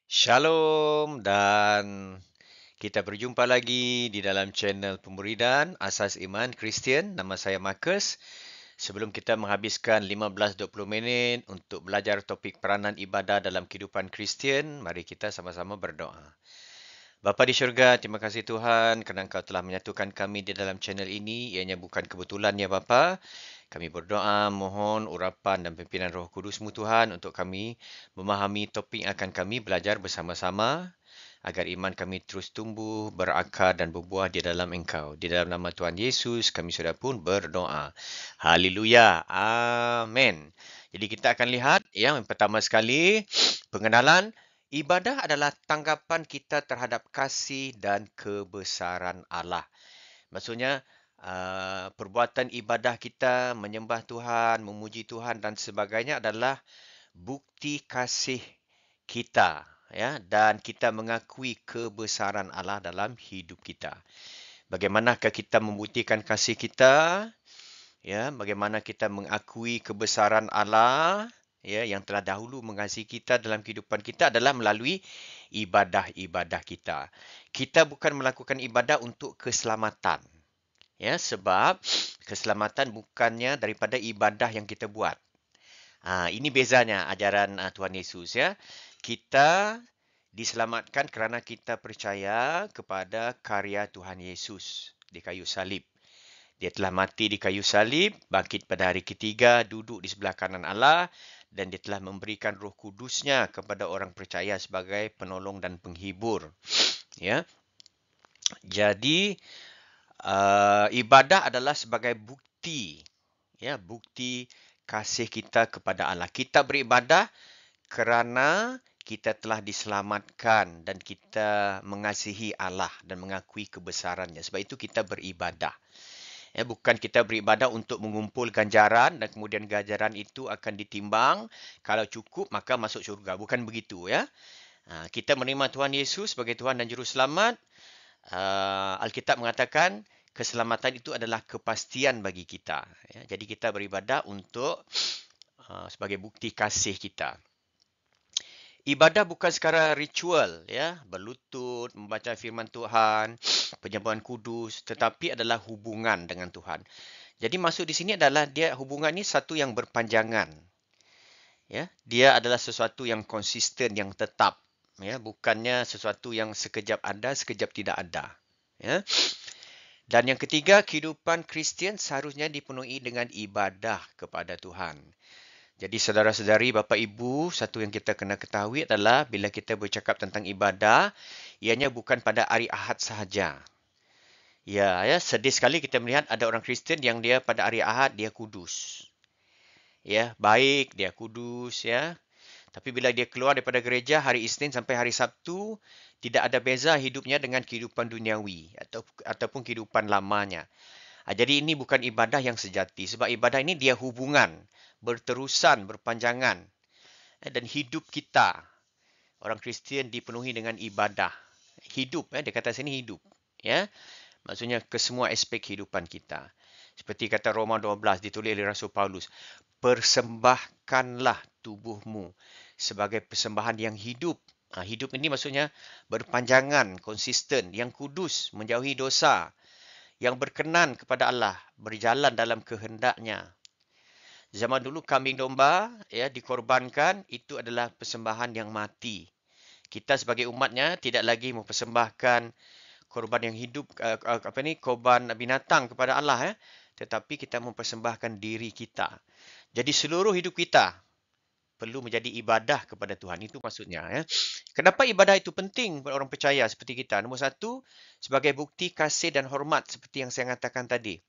Shalom dan kita berjumpa lagi di dalam channel Pemuridan Asas Iman Kristian. Nama saya Marcus. Sebelum kita menghabiskan 15-20 minit untuk belajar topik peranan ibadah dalam kehidupan Kristian, mari kita sama-sama berdoa. Bapa di syurga, terima kasih Tuhan kerana Engkau telah menyatukan kami di dalam channel ini. Ianya bukan kebetulan ya Bapa. Kami berdoa mohon urapan dan pimpinan Roh Kudus-Mu Tuhan untuk kami memahami topik yang akan kami belajar bersama-sama agar iman kami terus tumbuh, berakar dan berbuah di dalam Engkau. Di dalam nama Tuhan Yesus kami sudah pun berdoa. Haleluya. Amin. Jadi kita akan lihat yang pertama sekali pengenalan. Ibadah adalah tanggapan kita terhadap kasih dan kebesaran Allah. Maksudnya, perbuatan ibadah kita, menyembah Tuhan, memuji Tuhan dan sebagainya adalah bukti kasih kita, ya, dan kita mengakui kebesaran Allah dalam hidup kita. Bagaimanakah kita membuktikan kasih kita? Ya, bagaimana kita mengakui kebesaran Allah, ya, yang telah dahulu mengasihi kita dalam kehidupan kita adalah melalui ibadah-ibadah kita. Kita bukan melakukan ibadah untuk keselamatan. Ya, sebab keselamatan bukannya daripada ibadah yang kita buat. Ini bezanya ajaran Tuhan Yesus, ya. Kita diselamatkan kerana kita percaya kepada karya Tuhan Yesus di kayu salib. Dia telah mati di kayu salib, bangkit pada hari ketiga, duduk di sebelah kanan Allah dan dia telah memberikan Roh Kudus-Nya kepada orang percaya sebagai penolong dan penghibur. Ya. Jadi ibadah adalah sebagai bukti, ya, bukti kasih kita kepada Allah. Kita beribadah kerana kita telah diselamatkan dan kita mengasihi Allah dan mengakui kebesarannya. Sebab itu kita beribadah. Ya, bukan kita beribadah untuk mengumpul ganjaran dan kemudian ganjaran itu akan ditimbang. Kalau cukup maka masuk syurga. Bukan begitu, ya. Kita menerima Tuhan Yesus sebagai Tuhan dan Juru Selamat. Alkitab mengatakan keselamatan itu adalah kepastian bagi kita. Ya. Jadi kita beribadah untuk sebagai bukti kasih kita. Ibadah bukan sekadar ritual, ya, berlutut, membaca firman Tuhan, penyembahan kudus, tetapi adalah hubungan dengan Tuhan. Jadi maksud di sini adalah dia hubungan ini satu yang berpanjangan. Ya, dia adalah sesuatu yang konsisten, yang tetap, ya, bukannya sesuatu yang sekejap ada, sekejap tidak ada. Ya. Dan yang ketiga, kehidupan Kristian seharusnya dipenuhi dengan ibadah kepada Tuhan. Jadi saudara-saudari, bapa ibu, satu yang kita kena ketahui adalah bila kita bercakap tentang ibadah, ianya bukan pada hari Ahad sahaja. Ya, sedih sekali kita melihat ada orang Kristian yang dia pada hari Ahad dia kudus. Ya, baik, dia kudus, ya. Tapi bila dia keluar daripada gereja hari Isnin sampai hari Sabtu, tidak ada beza hidupnya dengan kehidupan duniawi ataupun kehidupan lamanya. Jadi ini bukan ibadah yang sejati. Sebab ibadah ini dia hubungan, berterusan, berpanjangan. Dan hidup kita, orang Kristian dipenuhi dengan ibadah. Hidup, dia kata sini hidup. Ya, maksudnya ke semua aspek kehidupan kita. Seperti kata Roma 12 ditulis oleh Rasul Paulus, persembahkanlah tubuhmu sebagai persembahan yang hidup. Hidup ini maksudnya berpanjangan, konsisten, yang kudus, menjauhi dosa, yang berkenan kepada Allah, berjalan dalam kehendaknya. Zaman dulu kambing domba ya dikorbankan, itu adalah persembahan yang mati. Kita sebagai umatnya tidak lagi mempersembahkan korban yang hidup, korban binatang kepada Allah, tetapi kita mempersembahkan diri kita. Jadi seluruh hidup kita perlu menjadi ibadah kepada Tuhan. Itu maksudnya. Ya. Kenapa ibadah itu penting bagi orang percaya seperti kita? Nombor satu, sebagai bukti kasih dan hormat seperti yang saya katakan tadi.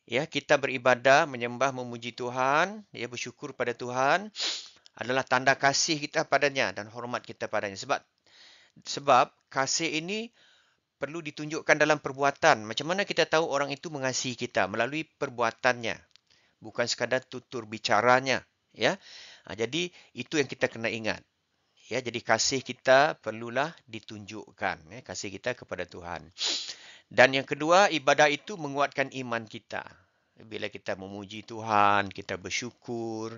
Ya, kita beribadah, menyembah, memuji Tuhan, ya, bersyukur pada Tuhan adalah tanda kasih kita padanya dan hormat kita padanya. Sebab kasih ini perlu ditunjukkan dalam perbuatan. Macam mana kita tahu orang itu mengasihi kita? Melalui perbuatannya. Bukan sekadar tutur bicaranya. Ya. Jadi itu yang kita kena ingat. Ya, jadi kasih kita perlulah ditunjukkan. Ya, kasih kita kepada Tuhan. Dan yang kedua, ibadah itu menguatkan iman kita. Bila kita memuji Tuhan, kita bersyukur,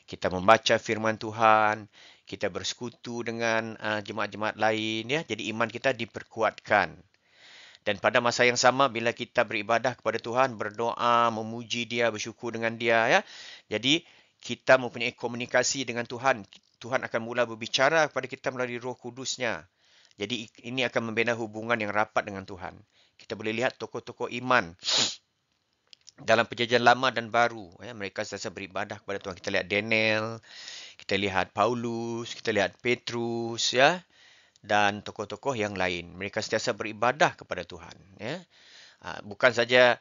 kita membaca firman Tuhan, kita bersekutu dengan jemaat-jemaat lain, ya. Jadi iman kita diperkuatkan. Dan pada masa yang sama bila kita beribadah kepada Tuhan, berdoa, memuji Dia, bersyukur dengan Dia, ya. Jadi kita mempunyai komunikasi dengan Tuhan. Tuhan akan mula berbicara kepada kita melalui Roh Kudus-Nya. Jadi ini akan membina hubungan yang rapat dengan Tuhan. Kita boleh lihat tokoh-tokoh iman dalam perjanjian lama dan baru, ya, mereka sentiasa beribadah kepada Tuhan. Kita lihat Daniel, kita lihat Paulus, kita lihat Petrus, ya, dan tokoh-tokoh yang lain. Mereka sentiasa beribadah kepada Tuhan, ya. Bukan saja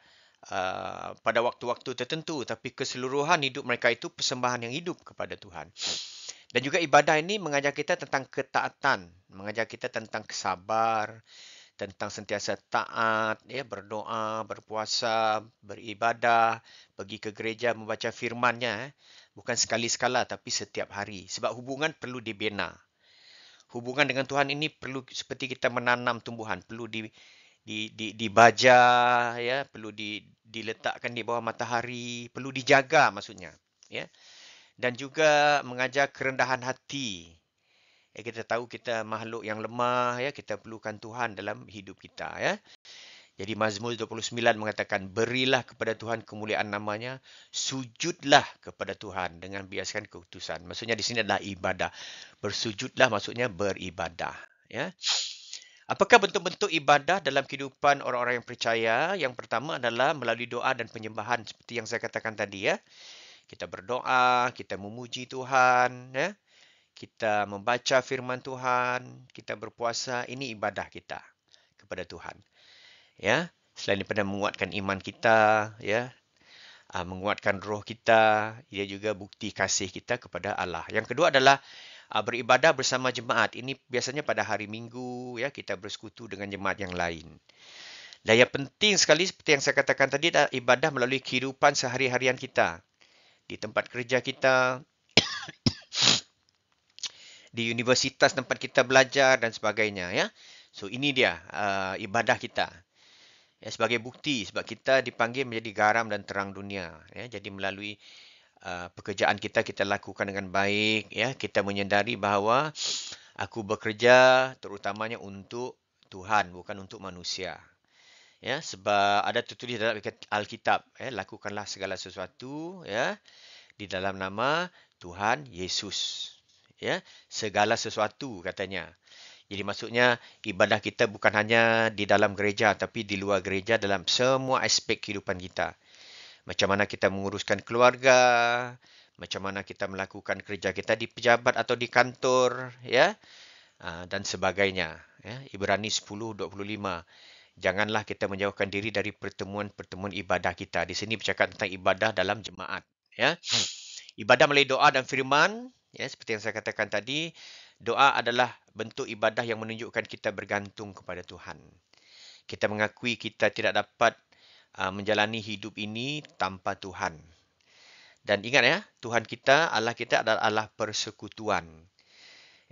pada waktu-waktu tertentu, tapi keseluruhan hidup mereka itu persembahan yang hidup kepada Tuhan. Dan juga ibadah ini mengajar kita tentang ketaatan, mengajar kita tentang kesabar, tentang sentiasa taat, ya, berdoa, berpuasa, beribadah, pergi ke gereja membaca firman-Nya, bukan sekali-sekala tapi setiap hari. Sebab hubungan perlu dibina. Hubungan dengan Tuhan ini perlu seperti kita menanam tumbuhan, perlu dibaja, ya, perlu diletakkan di bawah matahari, perlu dijaga maksudnya, ya. Dan juga mengajar kerendahan hati. Kita tahu kita makhluk yang lemah, ya, kita perlukan Tuhan dalam hidup kita, ya. Jadi Mazmur 29 mengatakan, berilah kepada Tuhan kemuliaan namanya, sujudlah kepada Tuhan dengan biaskan keutusan. Maksudnya di sini adalah ibadah. Bersujudlah maksudnya beribadah, ya. Apakah bentuk-bentuk ibadah dalam kehidupan orang-orang yang percaya? Yang pertama adalah melalui doa dan penyembahan seperti yang saya katakan tadi, ya. Kita berdoa, kita memuji Tuhan, ya. Kita membaca firman Tuhan, kita berpuasa, ini ibadah kita kepada Tuhan. Ya, selain daripada menguatkan iman kita, ya, menguatkan roh kita, ia juga bukti kasih kita kepada Allah. Yang kedua adalah beribadah bersama jemaat. Ini biasanya pada hari Minggu, ya, kita bersekutu dengan jemaat yang lain. Dan yang penting sekali seperti yang saya katakan tadi adalah ibadah melalui kehidupan sehari-harian kita. Di tempat kerja kita, di universitas tempat kita belajar dan sebagainya, ya. So ini dia ibadah kita. Ya, sebagai bukti sebab kita dipanggil menjadi garam dan terang dunia, ya. Jadi melalui pekerjaan kita lakukan dengan baik, ya. Kita menyedari bahawa aku bekerja terutamanya untuk Tuhan, bukan untuk manusia. Ya, sebab ada tertulis dalam Alkitab, ya, lakukanlah segala sesuatu, ya, di dalam nama Tuhan Yesus. Ya, segala sesuatu katanya. Jadi maksudnya ibadah kita bukan hanya di dalam gereja tapi di luar gereja dalam semua aspek kehidupan kita. Macam mana kita menguruskan keluarga, macam mana kita melakukan kerja kita di pejabat atau di kantor, ya, dan sebagainya. Ya, Ibrani 10:25. Janganlah kita menjauhkan diri dari pertemuan-pertemuan ibadah kita. Di sini bercakap tentang ibadah dalam jemaat. Ya. Ibadah melalui doa dan firman, ya, seperti yang saya katakan tadi, doa adalah bentuk ibadah yang menunjukkan kita bergantung kepada Tuhan. Kita mengakui kita tidak dapat menjalani hidup ini tanpa Tuhan. Dan ingat, ya, Tuhan kita, Allah kita adalah Allah persekutuan.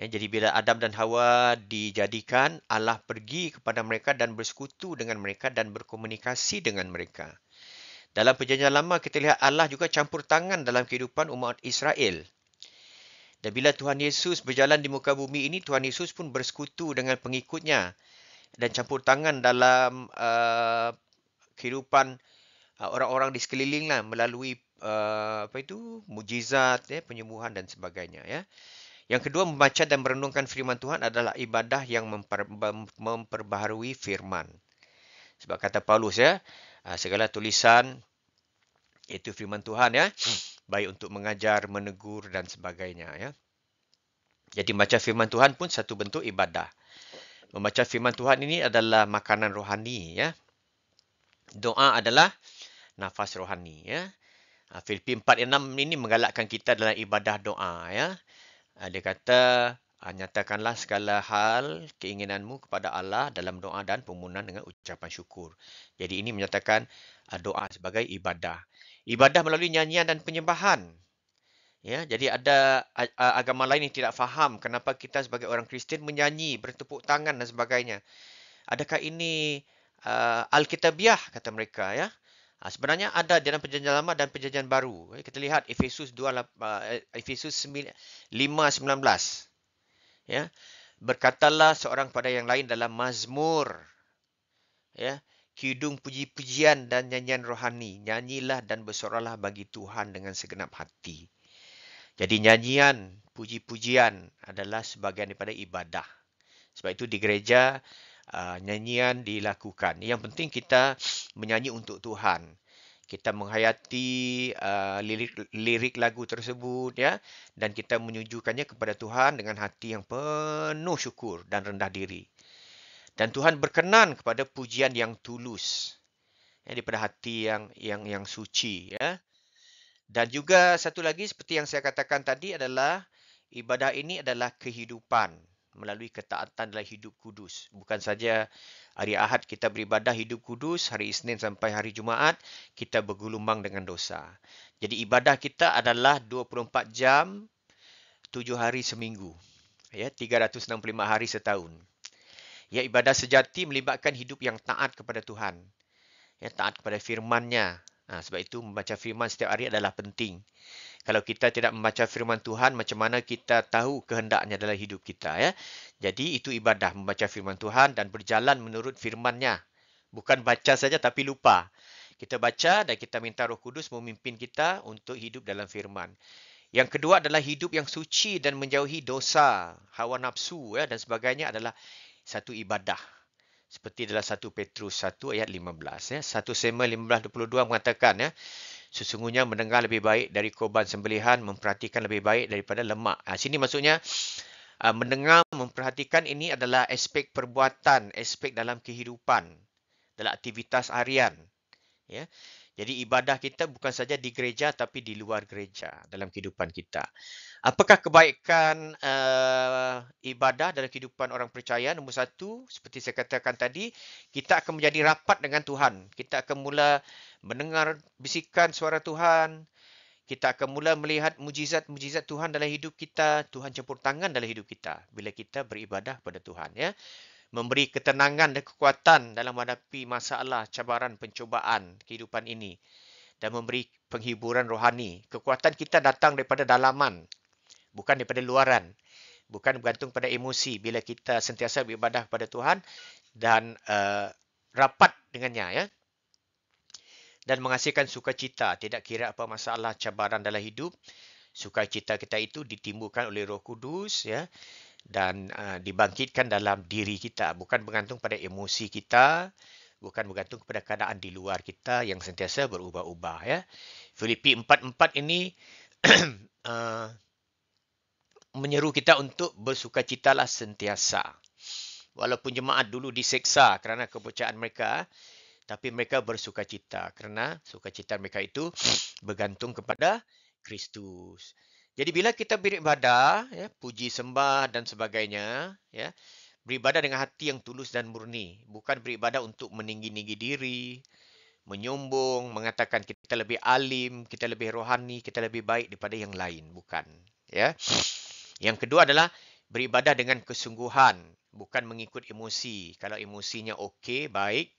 Ya, jadi bila Adam dan Hawa dijadikan, Allah pergi kepada mereka dan bersekutu dengan mereka dan berkomunikasi dengan mereka. Dalam perjanjian lama kita lihat Allah juga campur tangan dalam kehidupan umat Israel. Dan bila Tuhan Yesus berjalan di muka bumi ini, Tuhan Yesus pun bersekutu dengan pengikutnya dan campur tangan dalam kehidupan orang-orang di sekeliling lah, melalui mujizat, ya, penyembuhan dan sebagainya, ya. Yang kedua, membaca dan merenungkan firman Tuhan adalah ibadah yang memperbaharui firman. Sebab kata Paulus, ya, segala tulisan itu firman Tuhan, ya, baik untuk mengajar, menegur dan sebagainya, ya. Jadi membaca firman Tuhan pun satu bentuk ibadah. Membaca firman Tuhan ini adalah makanan rohani, ya. Doa adalah nafas rohani, ya. Filipi 4:6 ini menggalakkan kita dalam ibadah doa, ya. Dia kata, nyatakanlah segala hal keinginanmu kepada Allah dalam doa dan permohonan dengan ucapan syukur. Jadi ini menyatakan doa sebagai ibadah. Ibadah melalui nyanyian dan penyembahan. Ya, jadi ada agama lain yang tidak faham kenapa kita sebagai orang Kristian menyanyi, bertepuk tangan dan sebagainya. Adakah ini Alkitabiah, kata mereka, ya? Sebenarnya ada dalam perjanjian lama dan perjanjian baru. Kita lihat Efesus 5:19. Ya. Berkatalah seorang pada yang lain dalam mazmur, ya, kidung puji-pujian dan nyanyian rohani, nyanyilah dan bersoralah bagi Tuhan dengan segenap hati. Jadi nyanyian, puji-pujian adalah sebahagian daripada ibadah. Sebab itu di gereja nyanyian dilakukan. Yang penting kita menyanyi untuk Tuhan. Kita menghayati lirik lagu tersebut, ya, dan kita menyujukannya kepada Tuhan dengan hati yang penuh syukur dan rendah diri. Dan Tuhan berkenan kepada pujian yang tulus, ya, daripada hati yang suci, ya. Dan juga satu lagi seperti yang saya katakan tadi adalah ibadah ini adalah kehidupan melalui ketaatan dalam hidup kudus. Bukan saja hari Ahad kita beribadah hidup kudus, hari Isnin sampai hari Jumaat kita bergulumang dengan dosa. Jadi ibadah kita adalah 24 jam, 7 hari seminggu. Ya, 365 hari setahun. Ya, ibadah sejati melibatkan hidup yang taat kepada Tuhan. Ya, taat kepada firman-Nya. Sebab itu membaca firman setiap hari adalah penting. Kalau kita tidak membaca firman Tuhan, macam mana kita tahu kehendaknya dalam hidup kita, ya? Jadi itu ibadah, membaca firman Tuhan dan berjalan menurut firman-Nya. Bukan baca saja tapi lupa. Kita baca dan kita minta Roh Kudus memimpin kita untuk hidup dalam firman. Yang kedua adalah hidup yang suci dan menjauhi dosa, hawa nafsu, ya, dan sebagainya adalah satu ibadah. Seperti dalam 1 Petrus 1 ayat 15. Ya. 1 Samuel 15:22 mengatakan, ya, sesungguhnya mendengar lebih baik dari korban sembelihan, memperhatikan lebih baik daripada lemak. Sini maksudnya mendengar, memperhatikan ini adalah aspek perbuatan, aspek dalam kehidupan, dalam aktivitas harian. Ya. Jadi ibadah kita bukan saja di gereja tapi di luar gereja dalam kehidupan kita. Apakah kebaikan ibadah dalam kehidupan orang percaya? Nombor satu, seperti saya katakan tadi, kita akan menjadi rapat dengan Tuhan. Kita akan mula mendengar bisikan suara Tuhan. Kita akan mula melihat mujizat-mujizat Tuhan dalam hidup kita. Tuhan campur tangan dalam hidup kita bila kita beribadah pada Tuhan. Ya. Memberi ketenangan dan kekuatan dalam menghadapi masalah, cabaran, pencobaan kehidupan ini. Dan memberi penghiburan rohani. Kekuatan kita datang daripada dalaman. Bukan daripada luaran. Bukan bergantung pada emosi. Bila kita sentiasa beribadah kepada Tuhan dan rapat dengannya, ya. Dan menghasilkan sukacita. Tidak kira apa masalah cabaran dalam hidup. Sukacita kita itu ditimbulkan oleh Roh Kudus, ya. Dan dibangkitkan dalam diri kita. Bukan bergantung pada emosi kita. Bukan bergantung kepada keadaan di luar kita yang sentiasa berubah-ubah, ya. Filipi 4:4 ini menyeru kita untuk bersukacitalah sentiasa. Walaupun jemaat dulu diseksa kerana kepercayaan mereka, tapi mereka bersukacita kerana sukacita mereka itu bergantung kepada Kristus. Jadi bila kita beribadah, ya, puji sembah dan sebagainya, ya, beribadah dengan hati yang tulus dan murni, bukan beribadah untuk meninggi-ninggi diri, menyombong, mengatakan kita lebih alim, kita lebih rohani, kita lebih baik daripada yang lain, bukan, ya. Yang kedua adalah beribadah dengan kesungguhan, bukan mengikut emosi. Kalau emosinya okey, baik,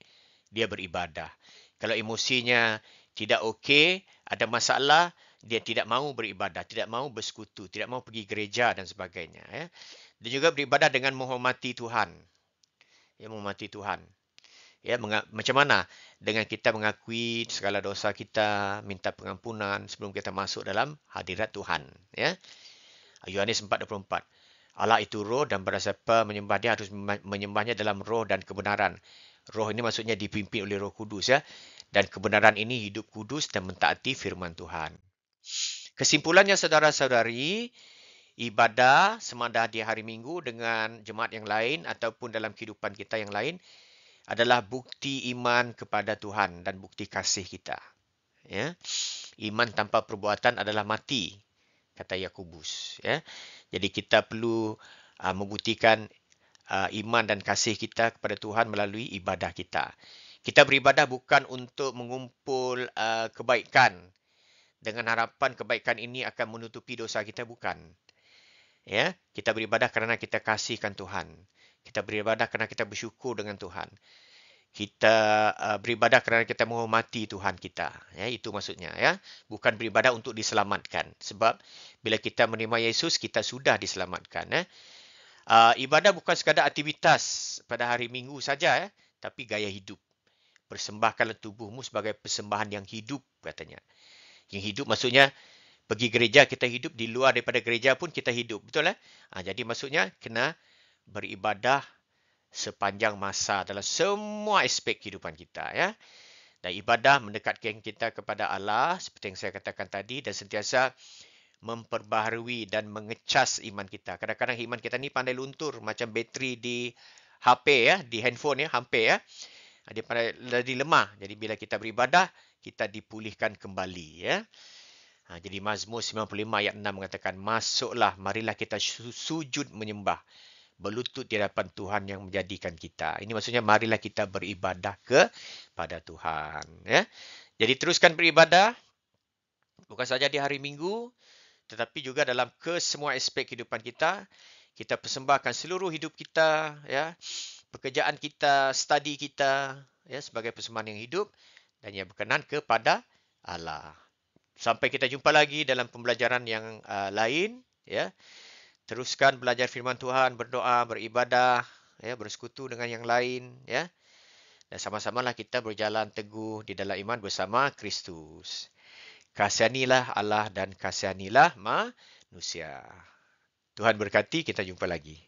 dia beribadah. Kalau emosinya tidak okey, ada masalah, dia tidak mahu beribadah, tidak mahu bersekutu, tidak mahu pergi gereja dan sebagainya. Ya. Dan juga beribadah dengan menghormati Tuhan. Ya, menghormati Tuhan. Ya, macam mana? Dengan kita mengakui segala dosa kita, minta pengampunan sebelum kita masuk dalam hadirat Tuhan. Ya. Yohanes 4:24. Allah itu roh dan barang siapa menyembah dia harus menyembahnya dalam roh dan kebenaran. Roh ini maksudnya dipimpin oleh Roh Kudus, ya. Dan kebenaran ini hidup kudus dan mentaati firman Tuhan. Kesimpulannya saudara-saudari, ibadah semada di hari Minggu dengan jemaat yang lain ataupun dalam kehidupan kita yang lain adalah bukti iman kepada Tuhan dan bukti kasih kita. Ya. Iman tanpa perbuatan adalah mati, kata Yakobus, ya. Jadi kita perlu membuktikan iman dan kasih kita kepada Tuhan melalui ibadah kita. Kita beribadah bukan untuk mengumpul kebaikan dengan harapan kebaikan ini akan menutupi dosa kita, bukan. Ya, kita beribadah kerana kita kasihkan Tuhan. Kita beribadah kerana kita bersyukur dengan Tuhan. kita beribadah kerana kita menghormati Tuhan kita. Ya, itu maksudnya. Ya. Bukan beribadah untuk diselamatkan. Sebab bila kita menerima Yesus, kita sudah diselamatkan. Ya. Ibadah bukan sekadar aktivitas pada hari Minggu saja, tapi gaya hidup. Persembahkanlah tubuhmu sebagai persembahan yang hidup, katanya. Yang hidup maksudnya pergi gereja kita hidup, di luar daripada gereja pun kita hidup. Betul? Jadi maksudnya kena beribadah sepanjang masa dalam semua aspek kehidupan kita. Ya. Dan ibadah mendekatkan kita kepada Allah, seperti yang saya katakan tadi, dan sentiasa memperbaharui dan mengecas iman kita. Kadang-kadang iman kita ni pandai luntur, macam bateri di HP, ya, di handphone, ya, hampir. Ya. Dia pandai jadi lemah. Jadi bila kita beribadah, kita dipulihkan kembali. Ya. Jadi Mazmur 95 ayat 6 mengatakan, masuklah, marilah kita sujud menyembah, berlutut di hadapan Tuhan yang menjadikan kita. Ini maksudnya marilah kita beribadah kepada Tuhan. Ya. Jadi teruskan beribadah, bukan saja di hari Minggu, tetapi juga dalam kesemua aspek kehidupan kita. Kita persembahkan seluruh hidup kita, ya, pekerjaan kita, studi kita, ya, sebagai persembahan yang hidup dan yang berkenan kepada Allah. Sampai kita jumpa lagi dalam pembelajaran yang lain, ya. Teruskan belajar firman Tuhan, berdoa, beribadah, ya, bersekutu dengan yang lain, ya. Dan sama-samalah kita berjalan teguh di dalam iman bersama Kristus. Kasihanilah Allah dan kasihanilah manusia. Tuhan berkati, kita jumpa lagi.